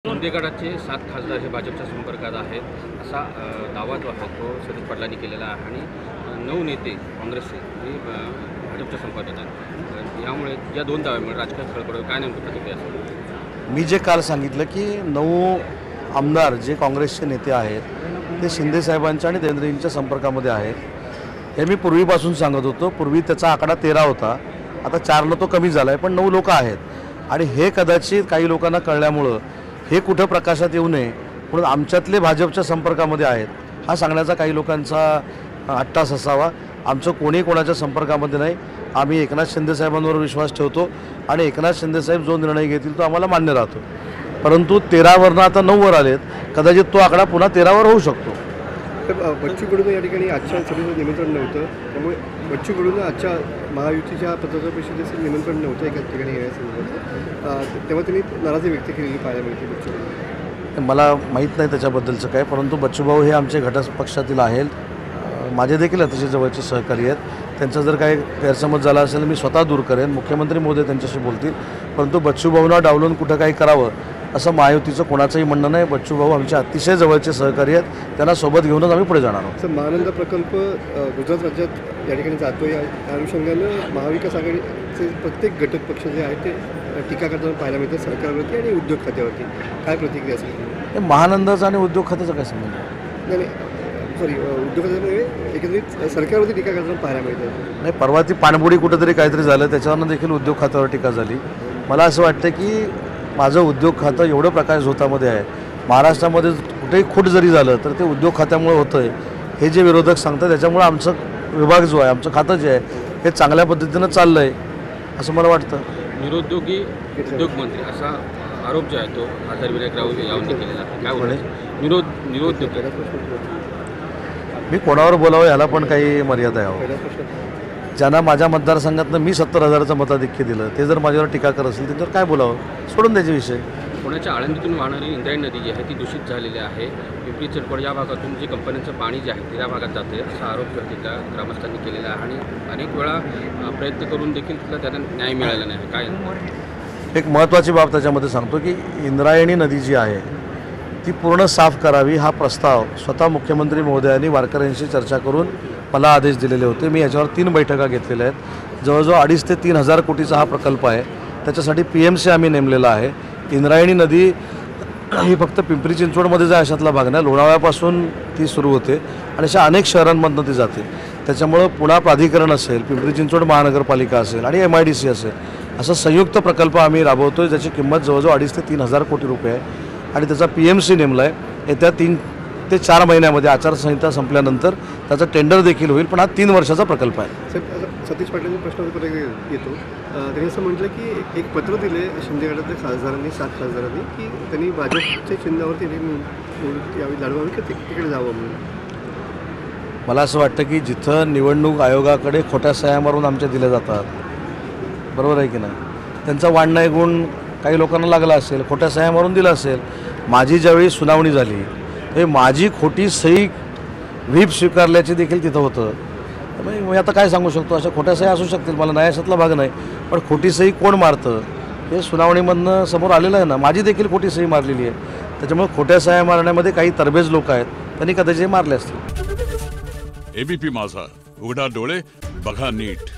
शिंदेगडाचे 7 खासदार हे भाजपच्या संपर्कात आहेत असा दावा जो आहे तो शरद पवारांनी केलेला आहे आणि 9 नेते काँग्रेसचे हे भाजपच्या संपर्कात आहेत। यामुळे या 2 दाव्यामुळे राजकीय खळबळ काय नेमकं प्रतिक्रिया असेल? मी जे काल सांगितलं की 9 आमदार जे काँग्रेसचे नेते आहेत ते शिंदे साहेबांच्या आणि देवेंद्रजींच्या संपर्कामध्ये आहेत हे मी पूर्वीपासून सांगत होतो। पूर्वी त्याचा आकडा 13 होता, आता 4ला तो कमी झाला आहे, पण 9 लोक आहेत आणि हे कदाचित काही लोकांना कळल्यामुळं हे कुठं प्रकाशात येऊ नये म्हणून आमच्यातले भाजपच्या संपर्कामध्ये आहेत हा सांगण्याचा काही लोकांचा अट्टास असावा। आमचं कोणी कोणाच्या संपर्कामध्ये नाही। आम्ही एकनाथ शिंदे साहेबांवर विश्वास ठेवतो आणि एकनाथ शिंदे साहेब जो निर्णय घेतील तो आम्हाला मान्य राहतो, परंतु 13वरनं आता 9वर आलेत, कदाचित तो आकडा पुन्हा 13वर होऊ शकतो। बच्चू कडूंना या ठिकाणी आजच्या सभेचं निमंत्रण नव्हतं, त्यामुळे बच्चू कडूंना आजच्या महायुतीच्या पत्रकार परिषदेचं निमंत्रण नव्हतं एका ठिकाणी येण्यासंदर्भात, तेव्हा त्यांनी नाराजी व्यक्त केलेली पाहायला मिळते बच्चू कडू। मला माहीत नाही त्याच्याबद्दलचं काय, परंतु बच्चूभाऊ हे आमचे घटक पक्षातील आहेत, माझे देखील अतिशय जवळचे सहकारी आहेत। त्यांचा जर काही गैरसमज झाला असेल मी स्वतः दूर करेन, मुख्यमंत्री महोदय त्यांच्याशी बोलतील, परंतु बच्चूभाऊंना डावलून कुठं काही करावं असं महायुतीचं कोणाचंही म्हणणं नाही। बच्चूभाऊ आमचे अतिशय जवळचे सहकारी आहेत, त्यांना सोबत घेऊनच आम्ही पुढे जाणार आहोत। महानंद प्रकल्प गुजरात राज्यात या ठिकाणी जातो, या अनुषंगानं महाविकास आघाडीचे प्रत्येक घटक पक्ष जे आहेत ते टीका करताना पाहायला मिळते सरकारवरती आणि उद्योग खात्यावरती, काय प्रतिक्रिया असेल? हे महानंदाचा आणि उद्योग खात्याचा काय संबंध? नाही सॉरी, उद्योग खात्यामध्ये एकंदरीत सरकारवरती टीका करताना पाहायला मिळते। नाही, परवा ती पाणबुडी कुठंतरी काहीतरी झालं त्याच्यावरनं देखील उद्योग खात्यावर टीका झाली। मला असं वाटतं की माझं उद्योग खातं एवढं प्रकाश झोतामध्ये आहे, महाराष्ट्रामध्ये कुठेही खूट जरी झालं तर ते उद्योग खात्यामुळे होतं आहे हे जे विरोधक सांगतात, त्याच्यामुळे आमचं विभाग जो आहे, आमचं खातं जे आहे हे चांगल्या पद्धतीनं चाललं आहे असं मला वाटतं। निरुद्योगी उद्योगमंत्री असा आरोप जो आहे तो खासदार विनायक राऊत यांनी केलेला आहे, काय बोलणे? निरुद्योग मी कोणावर बोलावं याला पण काही मर्यादा आहे। ज्यांना माझ्या मतदारसंघातनं मी 70,000चं मताधिक्य दिलं ते जर माझ्यावर टीका करत असेल त्याच्यावर काय बोलावं, सोडून द्यायचे विषय। पुण्याच्या आळंदीतून वाहणारी इंद्रायणी नदी जी आहे ती दूषित झालेली आहे। पिंपरी चिंचवड या भागातून जे कंपन्यांचं पाणी जे आहे ते या भागात जाते असा आरोप तिथल्या ग्रामस्थांनी केलेला आहे आणि अनेक वेळा प्रयत्न करून देखील तिथला त्यांना न्याय मिळाला नाही। काय एक महत्त्वाची बाब त्याच्यामध्ये सांगतो की इंद्रायणी नदी जी आहे ती पूर्ण साफ करावी हा प्रस्ताव स्वतः मुख्यमंत्री महोदयांनी वारकऱ्यांशी चर्चा करून मला आदेश दिलेले होते। मी याच्यावर 3 बैठका घेतलेल्या आहेत। जवळजवळ 2.5 ते 3,000 कोटीचा हा प्रकल्प आहे, त्याच्यासाठी PMC आम्ही नेमलेला आहे। इंद्रायणी नदी ही फक्त पिंपरी चिंचवडमध्ये जा अशातला भाग नाही, लोणावळ्यापासून ती सुरू होते आणि अशा अनेक शहरांमधून ती जाते। त्याच्यामुळं पुणा प्राधिकरण असेल, पिंपरी चिंचवड महानगरपालिका असेल आणि MIDC असेल असं संयुक्त प्रकल्प आम्ही राबवतो आहे, ज्याची किंमत जवळजवळ 2.5 ते 3,000 कोटी रुपये आहे आणि त्याचा PMC नेमला आहे। येत्या 3 ते 4 महिन्यामध्ये आचारसंहिता संपल्यानंतर त्याचा टेंडर देखील होईल, पण हा 3 वर्षाचा प्रकल्प आहे। सतीश पाटील प्रश्न येतो, त्यांनी असं म्हटलं की एक पत्र दिले शिंदेगडातल्या खासदारांनी 7 खासदारांनी की त्यांनी भाजपच्या चिन्हावरती यावी लढवावी की तिकडे जावं म्हणून। मला असं वाटतं की जिथं निवडणूक आयोगाकडे खोट्या सह्या मारून आमच्या दिल्या जातात, बरोबर आहे की नाही, त्यांचा वाढणं गुण काही लोकांना लागला असेल, खोट्या सह्या मारून दिला असेल। माझी ज्यावेळी सुनावणी झाली हे माझी खोटी सही व्हीप स्वीकारल्याची देखील तिथं होतं। मी आता काय सांगू शकतो, अशा खोट्या सह्या असू शकतील, मला न्यायाशातला भाग नाही, पण खोटी सही कोण मारतं हे सुनावणीमधनं समोर आलेलं आहे ना। माझी देखील खोटी सही मारलेली आहे, त्याच्यामुळे खोट्या सह्या मारण्यामध्ये काही तरबेज लोक आहेत, त्यांनी कदाचित मारले असतील। ABP माझा, उघडा डोळे बघा नीट।